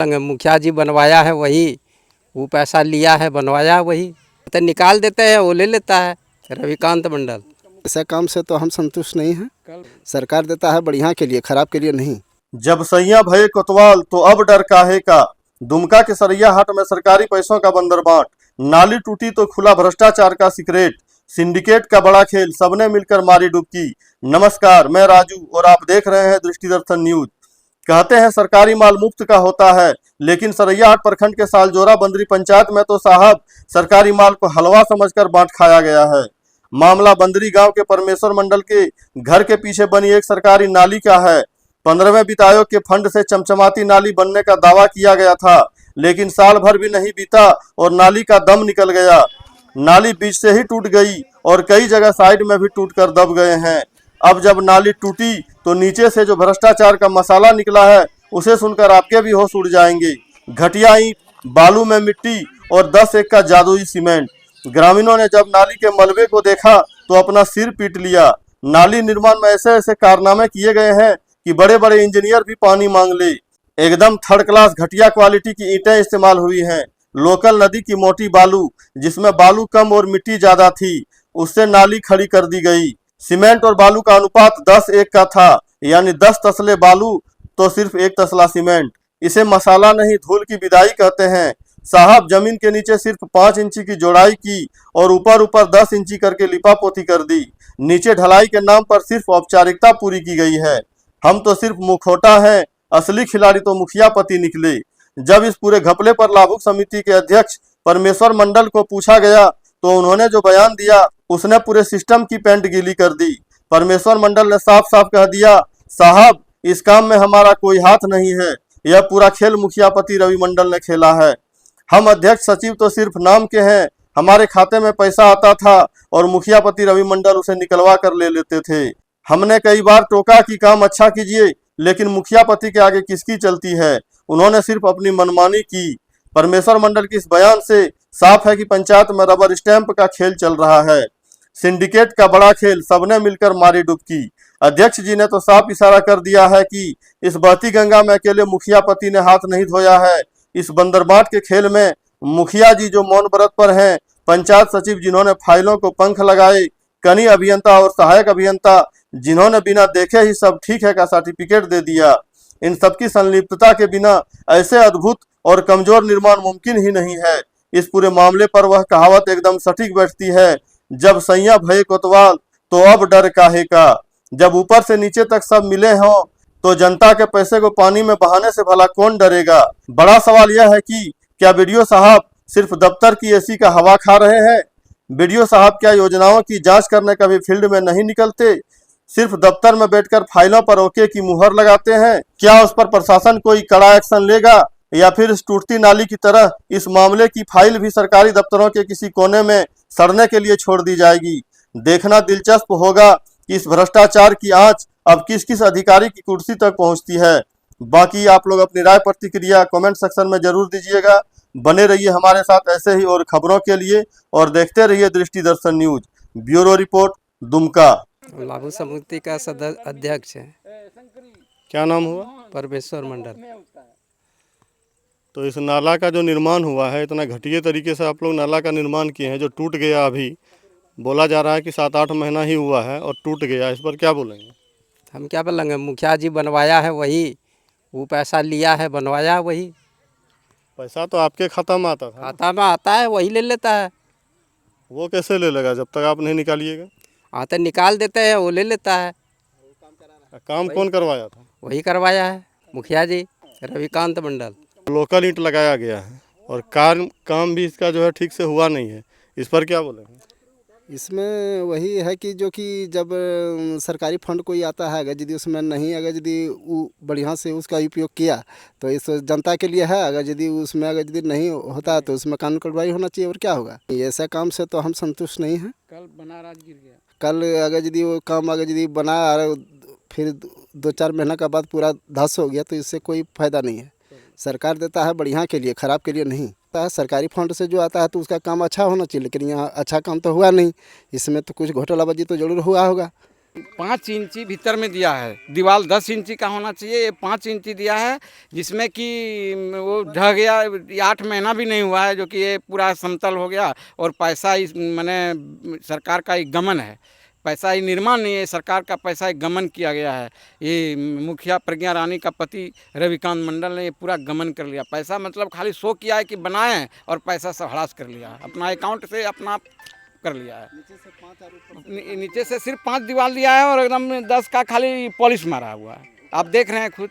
मुखिया जी बनवाया है वही, वो पैसा लिया है बनवाया है वही, तो निकाल देते हैं वो ले लेता है रविकांत मंडल। ऐसा काम से तो हम संतुष्ट नहीं हैं। सरकार देता है बढ़िया के लिए, खराब के लिए नहीं। जब सैया भये कोतवाल तो अब डर काहे का। दुमका के सरैया हाट में सरकारी पैसों का बंदरबाट, नाली टूटी तो खुला भ्रष्टाचार का सीक्रेट, सिंडिकेट का बड़ा खेल, सबने मिलकर मारी डुबकी। नमस्कार, मैं राजू और आप देख रहे हैं दृष्टिदर्शन न्यूज। कहते हैं सरकारी माल मुफ्त का होता है, लेकिन सरैया हाट प्रखंड के सालजोरा बंदरी पंचायत में तो साहब सरकारी माल को हलवा समझकर बांट खाया गया है। मामला बंदरी गांव के परमेश्वर मंडल के घर के पीछे बनी एक सरकारी नाली का है। 15वें वित्त आयोग के फंड से चमचमाती नाली बनने का दावा किया गया था, लेकिन साल भर भी नहीं बीता और नाली का दम निकल गया। नाली बीच से ही टूट गई और कई जगह साइड में भी टूटकर दब गए हैं। अब जब नाली टूटी तो नीचे से जो भ्रष्टाचार का मसाला निकला है उसे सुनकर आपके भी होश उड़ जाएंगे। घटिया ईंट, बालू में मिट्टी और 10 एक का जादुई सीमेंट। ग्रामीणों ने जब नाली के मलबे को देखा तो अपना सिर पीट लिया। नाली निर्माण में ऐसे ऐसे कारनामे किए गए हैं कि बड़े बड़े इंजीनियर भी पानी मांग ले। एकदम थर्ड क्लास घटिया क्वालिटी की ईंटें इस्तेमाल हुई हैं। लोकल नदी की मोटी बालू, जिसमें बालू कम और मिट्टी ज्यादा थी, उससे नाली खड़ी कर दी गई। सीमेंट और बालू का अनुपात 10:1 का था, यानी 10 तसले बालू तो सिर्फ 1 तसला सीमेंट। इसे मसाला नहीं धूल की विदाई कहते हैं। साहब जमीन के नीचे सिर्फ 5 इंची की जोड़ाई की और ऊपर ऊपर 10 इंची करके लिपापोती कर दी। नीचे ढलाई के नाम पर सिर्फ औपचारिकता पूरी की गई है। हम तो सिर्फ मुखौटा हैं, असली खिलाड़ी तो मुखिया पति निकले। जब इस पूरे घपले पर लाभुक समिति के अध्यक्ष परमेश्वर मंडल को पूछा गया तो उन्होंने जो बयान दिया उसने पूरे सिस्टम की पेंट गीली कर दी। परमेश्वर मंडल ने साफ साफ कह दिया, साहब इस काम में हमारा कोई हाथ नहीं है, यह पूरा खेल मुखिया पति रवि मंडल ने खेला है। हम अध्यक्ष सचिव तो सिर्फ नाम के हैं, हमारे खाते में पैसा आता था और मुखिया पति रवि मंडल उसे निकलवा कर ले लेते थे। हमने कई बार टोका कि काम अच्छा कीजिए, लेकिन मुखिया पति के आगे किसकी चलती है। उन्होंने सिर्फ अपनी मनमानी की। परमेश्वर मंडल के इस बयान से साफ है कि पंचायत में रबर स्टैंप का खेल चल रहा है। सिंडिकेट का बड़ा खेल, सबने मिलकर मारी डुबकी। अध्यक्ष जी ने तो साफ इशारा कर दिया है कि इस बहती गंगा में अकेले मुखिया पति ने हाथ नहीं धोया है। इस बंदरबाट के खेल में मुखिया जी जो मौन व्रत पर हैं, पंचायत सचिव जिन्होंने फाइलों को पंख लगाए, कनी अभियंता और सहायक अभियंता जिन्होंने बिना देखे ही सब ठीक है का सर्टिफिकेट दे दिया, इन सबकी संलिप्तता के बिना ऐसे अद्भुत और कमजोर निर्माण मुमकिन ही नहीं है। इस पूरे मामले पर वह कहावत एकदम सटीक बैठती है, जब सैया भये कोतवाल तो अब डर काहे का। जब ऊपर से नीचे तक सब मिले हों तो जनता के पैसे को पानी में बहाने से भला कौन डरेगा। बड़ा सवाल यह है कि क्या बीडीओ साहब सिर्फ दफ्तर की एसी का हवा खा रहे हैं। बीडीओ साहब क्या योजनाओं की जांच करने कभी फील्ड में नहीं निकलते, सिर्फ दफ्तर में बैठकर फाइलों पर ओके की मुहर लगाते हैं। क्या उस पर प्रशासन कोई कड़ा एक्शन लेगा या फिर इस टूटती नाली की तरह इस मामले की फाइल भी सरकारी दफ्तरों के किसी कोने में सड़ने के लिए छोड़ दी जाएगी। देखना दिलचस्प होगा कि इस भ्रष्टाचार की आंच अब किस किस अधिकारी की कुर्सी तक पहुंचती है। बाकी आप लोग अपनी राय प्रतिक्रिया कमेंट सेक्शन में जरूर दीजिएगा। बने रहिए हमारे साथ ऐसे ही और खबरों के लिए और देखते रहिए दृष्टिदर्शन न्यूज। Bureau report, Dumka. लाभुक समिति का सदस्य अध्यक्ष है। क्या नाम हुआ? परमेश्वर मंडल। तो इस नाला का जो निर्माण हुआ है, इतना घटिया तरीके से आप लोग नाला का निर्माण किए हैं जो टूट गया। अभी बोला जा रहा है कि 7-8 महीना ही हुआ है और टूट गया, इस पर क्या बोलेंगे? हम क्या बोलेंगे, मुखिया जी बनवाया है वही, वो पैसा लिया है बनवाया है वही। पैसा तो आपके खाता में आता था। खाता में आता है वही ले लेता है। वो कैसे ले लेगा जब तक आप नहीं निकालिएगा? आते निकाल देते हैं वो ले लेता है। काम कौन करवाया था? वही करवाया है मुखिया जी रविकांत मंडल। लोकल ईंट लगाया गया है और काम भी इसका जो है ठीक से हुआ नहीं है, इस पर क्या बोलेंगे? इसमें वही है कि जो कि जब सरकारी फंड कोई आता है, अगर यदि उसमें नहीं, अगर यदि वो बढ़िया से उसका उपयोग किया तो इस जनता के लिए है। अगर यदि उसमें अगर यदि नहीं होता तो उसमें कानून कार्रवाई होना चाहिए, और क्या होगा। ऐसा काम से तो हम संतुष्ट नहीं हैं। कल बना राज गिर गया। कल अगर यदि वो काम अगर यदि बना और फिर 2-4 महीना का बाद पूरा धस हो गया तो इससे कोई फायदा नहीं है। सरकार देता है बढ़िया के लिए, खराब के लिए नहीं। सरकारी फंड से जो आता है तो उसका काम अच्छा होना चाहिए, लेकिन यहाँ अच्छा काम तो हुआ नहीं। इसमें तो कुछ घोटालाबाजी तो जरूर हुआ होगा। 5 इंची भीतर में दिया है। दीवार 10 इंची का होना चाहिए, ये 5 इंची दिया है, जिसमें कि वो ढह गया। 8 महीना भी नहीं हुआ है जो कि ये पूरा समतल हो गया। और पैसा इस मैंने सरकार का एक गमन है, पैसा ही निर्माण नहीं है, सरकार का पैसा एक गमन किया गया है। ये मुखिया प्रज्ञा रानी का पति रविकांत मंडल ने ये पूरा गमन कर लिया। पैसा मतलब खाली शो किया है कि बनाए और पैसा सब हड़ास कर लिया, अपना अकाउंट से अपना कर लिया है। नीचे से सिर्फ 5 दीवार दिया है और एकदम 10 का खाली पॉलिश मारा हुआ है, आप देख रहे हैं खुद।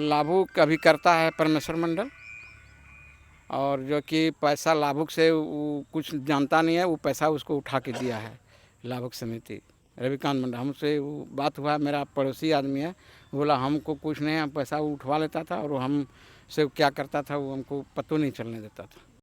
लाभुक अभी करता है परमेश्वर मंडल, और जो कि पैसा लाभुक से वो कुछ जानता नहीं है, वो पैसा उसको उठा के दिया है लाभुक समिति रविकांत मंडल। हमसे वो बात हुआ, मेरा पड़ोसी आदमी है, बोला हमको कुछ नहीं, हम पैसा उठवा लेता था और हम से क्या करता था वो हमको पता नहीं चलने देता था।